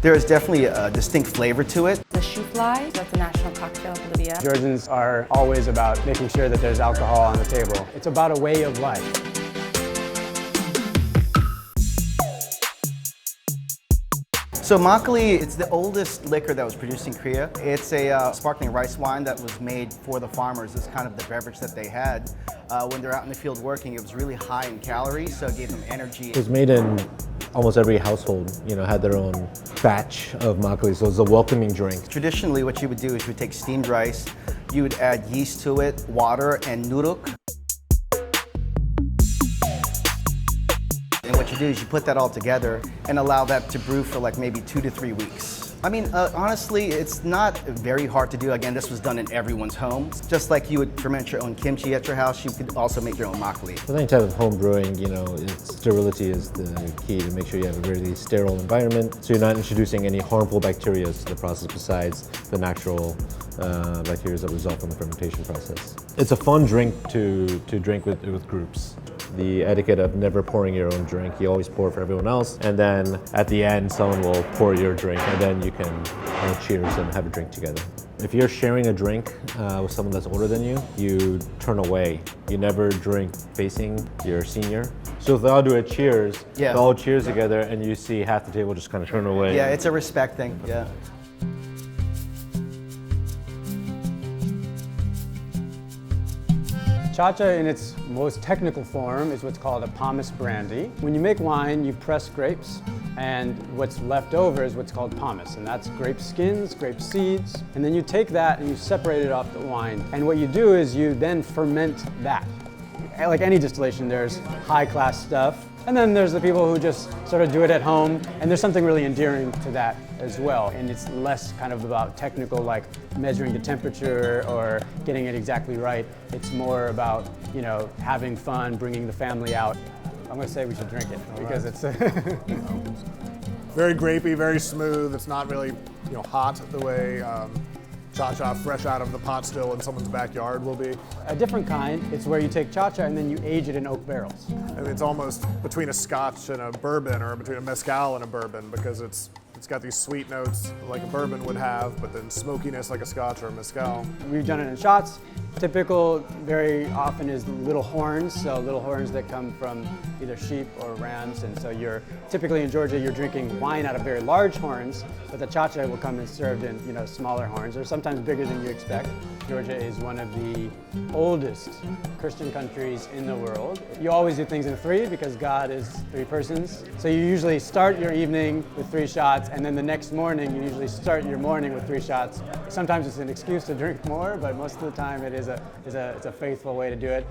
There is definitely a distinct flavor to it. The shoe fly, that's a national cocktail in Bolivia. Georgians are always about making sure that there's alcohol on the table. It's about a way of life. So makgeolli, it's the oldest liquor that was produced in Korea. It's a sparkling rice wine that was made for the farmers. It's kind of the beverage that they had. When they're out in the field working, it was really high in calories, so it gave them energy. It was made in almost every household, had their own batch of makgeolli, so it was a welcoming drink. Traditionally, what you would do is you would take steamed rice, you would add yeast to it, water, and nuruk. And what you do is you put that all together and allow that to brew for like maybe 2 to 3 weeks. I mean, honestly, it's not very hard to do. Again, this was done in everyone's home. Just like you would ferment your own kimchi at your house, you could also make your own makgeolli. With any type of home brewing, sterility is the key to make sure you have a really sterile environment, so you're not introducing any harmful bacteria to the process besides the natural bacteria that result from the fermentation process. It's a fun drink to drink with groups. The etiquette of never pouring your own drink. You always pour for everyone else, and then at the end, someone will pour your drink, and then you can cheers and have a drink together. If you're sharing a drink with someone that's older than you, you turn away. You never drink facing your senior. So if they all do a cheers, they all cheers together, and you see half the table just kind of turn away. Yeah, it's a respect thing, yeah. CHACHA in its most technical form is what's called a pomace brandy. When you make wine, you press grapes, and what's left over is what's called pomace, and that's grape skins, grape seeds, and then you take that and you separate it off the wine. And what you do is you then ferment that. Like any distillation, there's high-class stuff, and then there's the people who just sort of do it at home, and there's something really endearing to that as well. And it's less kind of about technical, like measuring the temperature or getting it exactly right. It's more about, having fun, bringing the family out. I'm gonna say we should drink it because it's very grapey, very smooth. It's not really, hot the way CHACHA fresh out of the pot still in someone's backyard will be. A different kind. It's where you take CHACHA and then you age it in oak barrels. And it's almost between a Scotch and a bourbon, or between a mezcal and a bourbon, because it's got these sweet notes like a bourbon would have, but then smokiness like a Scotch or a mezcal. We've done it in shots. Typical, very often, is little horns, so little horns that come from either sheep or rams. And so typically in Georgia, you're drinking wine out of very large horns, but the CHACHA will come and served in smaller horns, or sometimes bigger than you expect. Georgia is one of the oldest Christian countries in the world. You always do things in 3 because God is 3 persons. So you usually start your evening with 3 shots, and then the next morning you usually start your morning with 3 shots. Sometimes it's an excuse to drink more, but most of the time it's a faithful way to do it.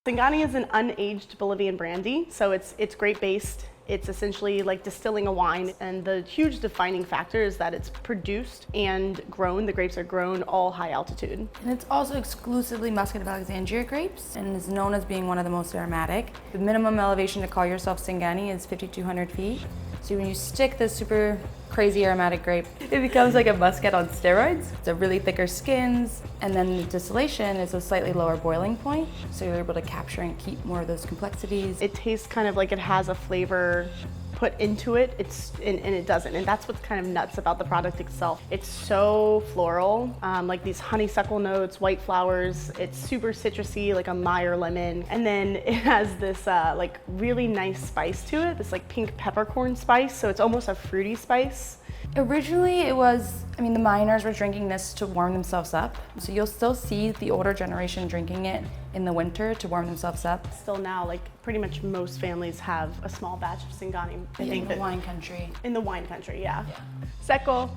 Singani is an unaged Bolivian brandy, so it's grape-based. It's essentially like distilling a wine, and the huge defining factor is that it's produced and grown. The grapes are grown all high altitude. And it's also exclusively Muscat of Alexandria grapes, and is known as being one of the most aromatic. The minimum elevation to call yourself Singani is 5,200 feet. So when you stick this super crazy aromatic grape, it becomes like a muscat on steroids. It's a really thicker skins, and then the distillation is a slightly lower boiling point, so you're able to capture and keep more of those complexities. It tastes kind of like it has a flavor put into it, and it doesn't. And that's what's kind of nuts about the product itself. It's so floral, like these honeysuckle notes, white flowers. It's super citrusy, like a Meyer lemon. And then it has this like really nice spice to it, this like pink peppercorn spice. So it's almost a fruity spice. Originally it was, the miners were drinking this to warm themselves up. So you'll still see the older generation drinking it in the winter to warm themselves up. Still now, like pretty much most families have a small batch of Singani. In the wine country. In the wine country, yeah. Secco.